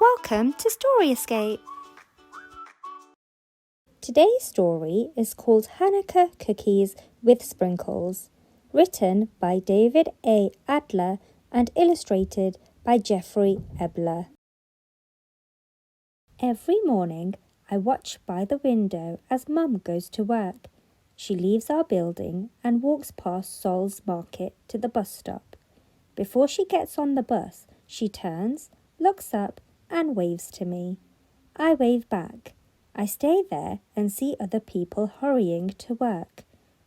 Welcome to Story Escape. Today's story is called Hanukkah Cookies with Sprinkles, written by David A. Adler and illustrated by Jeffrey Ebler. Every morning, I watch by the window as Mum goes to work. She leaves our building and walks past Sol's Market to the bus stop. Before she gets on the bus, she turns, looks up, and waves to me. I wave back. I stay there and see other people hurrying to work.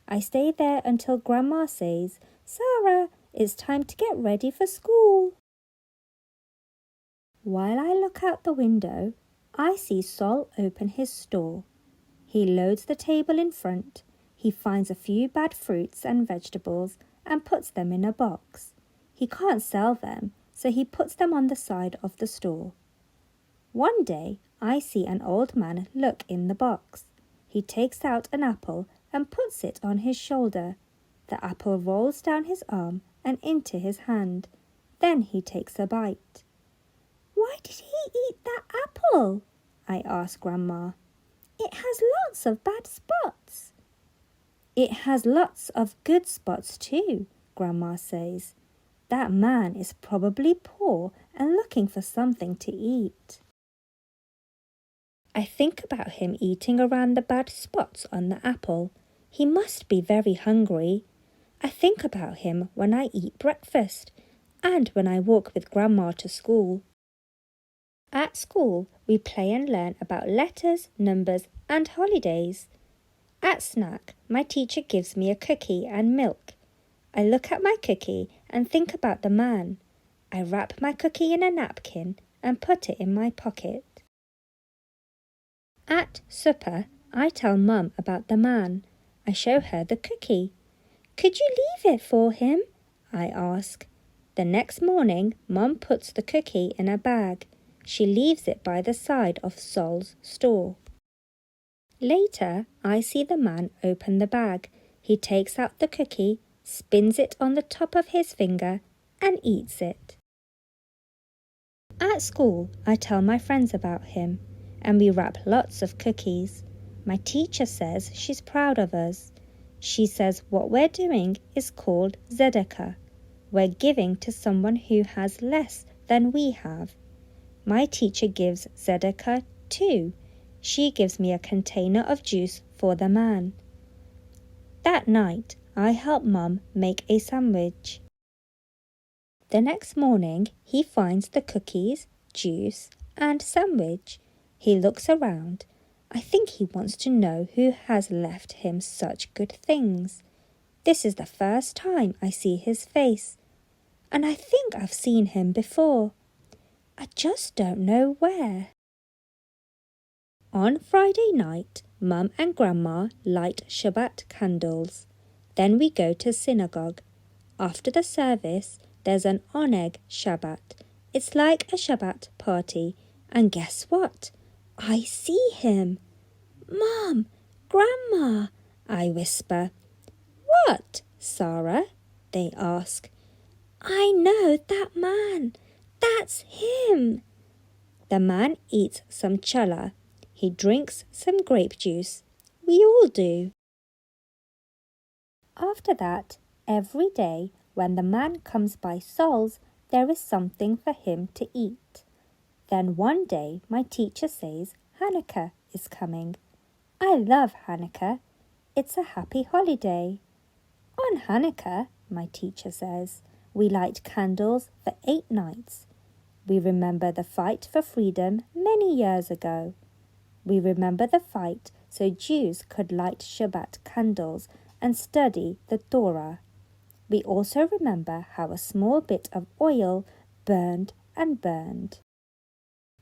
I stay there until Grandma says, "Sarah, it's time to get ready for school." While I look out the window, I see Sol open his store. He loads the table in front. He finds a few bad fruits and vegetables and puts them in a box. He can't sell them, so he puts them on the side of the store. One day, I see an old man look in the box. He takes out an apple and puts it on his shoulder. The apple rolls down his arm and into his hand. Then he takes a bite. "Why did he eat that apple?" I ask Grandma. "It has lots of bad spots." "It has lots of good spots too," Grandma says. "That man is probably poor and looking for something to eat." I think about him eating around the bad spots on the apple. He must be very hungry. I think about him when I eat breakfast and when I walk with Grandma to school. At school, we play and learn about letters, numbers, and holidays. At snack, my teacher gives me a cookie and milk. I look at my cookie and think about the man. I wrap my cookie in a napkin and put it in my pocket. At supper, I tell Mum about the man. I show her the cookie. "Could you leave it for him?" I ask. The next morning, Mum puts the cookie in a bag. She leaves it by the side of Sol's store. Later, I see the man open the bag. He takes out the cookie, spins it on the top of his finger, and eats it. At school, I tell my friends about him, and we wrap lots of cookies. My teacher says she's proud of us. She says what we're doing is called tzedakah. We're giving to someone who has less than we have. My teacher gives tzedakah too. She gives me a container of juice for the man. That night, I help Mum make a sandwich. The next morning, he finds the cookies, juice, and sandwich. He looks around. I think he wants to know who has left him such good things. This is the first time I see his face, and I think I've seen him before. I just don't know where. On Friday night, Mum and Grandma light Shabbat candles. Then we go to synagogue. After the service, there's an oneg Shabbat. It's like a Shabbat party. And guess what? I see him. "Mum, Grandma," I whisper. "What, Sarah?" they ask. "I know that man. That's him." The man eats some challah. He drinks some grape juice. We all do. After that, every day when the man comes by Sol's, there is something for him to eat. Then one day my teacher says Hanukkah is coming. I love Hanukkah. It's a happy holiday. On Hanukkah, my teacher says, we light candles for 8 nights. We remember the fight for freedom many years ago. We remember the fight so Jews could light Shabbat candles and study the Torah. We also remember how a small bit of oil burned and burned.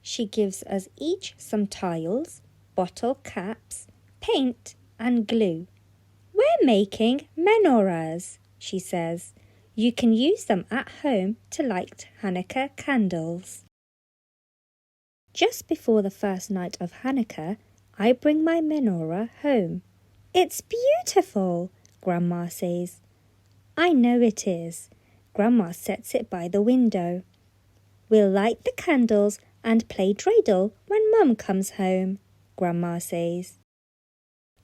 She gives us each some tiles, bottle caps, paint and glue. "We're making menorahs," she says. "You can use them at home to light Hanukkah candles." Just before the first night of Hanukkah, I bring my menorah home. "It's beautiful," Grandma says. I know it is. Grandma sets it by the window. We'll light the candles and play dreidel when Mum comes home, Grandma says.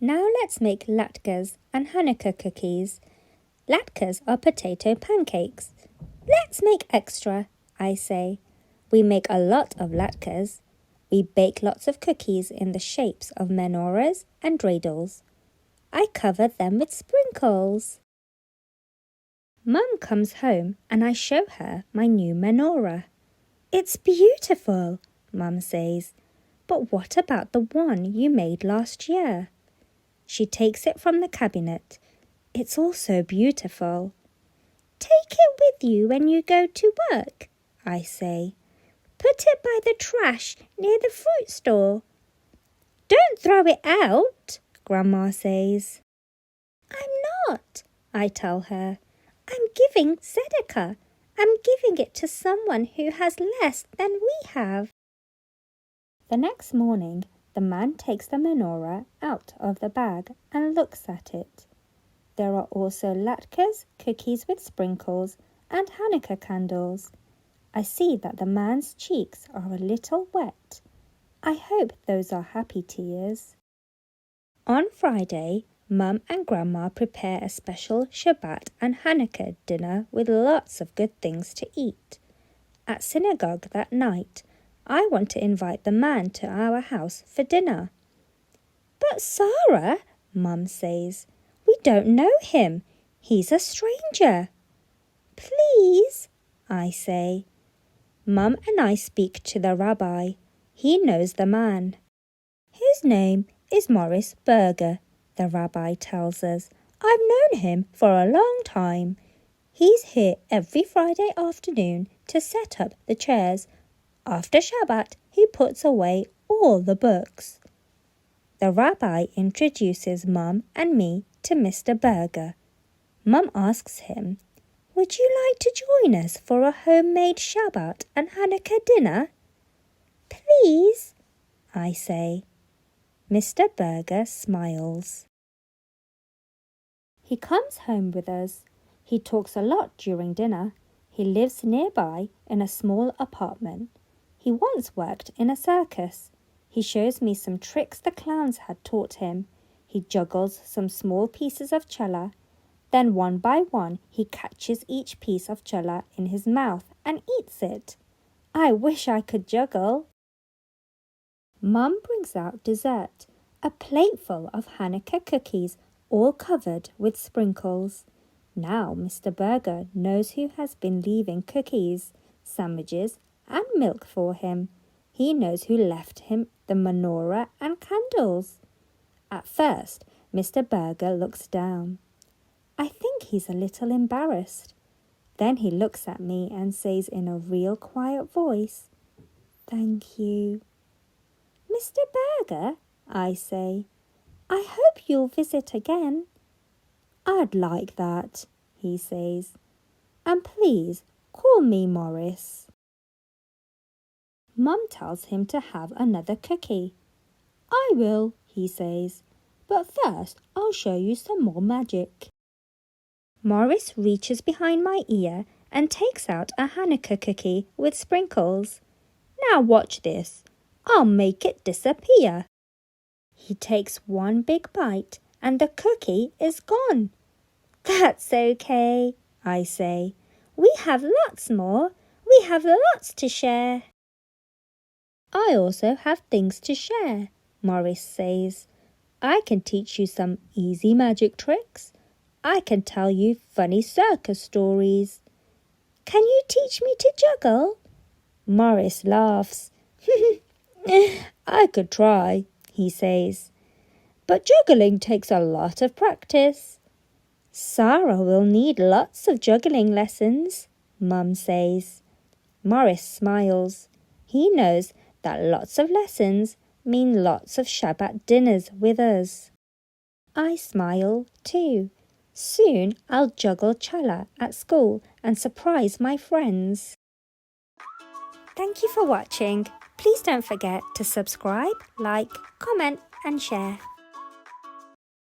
Now let's make latkes and Hanukkah cookies. Latkes are potato pancakes. Let's make extra, I say. We make a lot of latkes. We bake lots of cookies in the shapes of menorahs and dreidels. I cover them with sprinkles. Mum comes home and I show her my new menorah. It's beautiful, Mum says. But what about the one you made last year? She takes it from the cabinet. It's also beautiful. Take it with you when you go to work, I say. Put it by the trash near the fruit store. Don't throw it out, Grandma says. I'm not, I tell her. I'm giving tzedakah. I'm giving it to someone who has less than we have. The next morning, the man takes the menorah out of the bag and looks at it. There are also latkes, cookies with sprinkles, and Hanukkah candles. I see that the man's cheeks are a little wet. I hope those are happy tears. On Friday, Mum and Grandma prepare a special Shabbat and Hanukkah dinner with lots of good things to eat. At synagogue that night, I want to invite the man to our house for dinner. But Sarah, Mum says, we don't know him. He's a stranger. Please, I say. Mum and I speak to the rabbi. He knows the man. His name is Morris Berger, the rabbi tells us. I've known him for a long time. He's here every Friday afternoon to set up the chairs. After Shabbat, he puts away all the books. The rabbi introduces Mum and me to Mr. Berger. Mum asks him, would you like to join us for a homemade Shabbat and Hanukkah dinner? Please, I say. Mr. Berger smiles. He comes home with us. He talks a lot during dinner. He lives nearby in a small apartment. He once worked in a circus. He shows me some tricks the clowns had taught him. He juggles some small pieces of challah. Then one by one he catches each piece of challah in his mouth and eats it. I wish I could juggle. Mum brings out dessert, a plateful of Hanukkah cookies all covered with sprinkles. Now Mr. Berger knows who has been leaving cookies, sandwiches and milk for him. He knows who left him the menorah and candles. At first, Mr. Berger looks down. I think he's a little embarrassed. Then he looks at me and says in a real quiet voice, Thank you. Mr. Berger, I say, I hope you'll visit again. I'd like that, he says. And please call me Morris. Mum tells him to have another cookie. I will, he says, but first I'll show you some more magic. Morris reaches behind my ear and takes out a Hanukkah cookie with sprinkles. Now watch this. I'll make it disappear. He takes one big bite and the cookie is gone. That's okay, I say. We have lots more. We have lots to share. I also have things to share, Morris says. I can teach you some easy magic tricks. I can tell you funny circus stories. Can you teach me to juggle? Morris laughs. I could try, he says. But juggling takes a lot of practice. Sarah will need lots of juggling lessons, Mum says. Morris smiles. He knows that lots of lessons mean lots of Shabbat dinners with us. I smile too. Soon I'll juggle challah at school and surprise my friends. Thank you for watching. Please don't forget to subscribe, like, comment and share.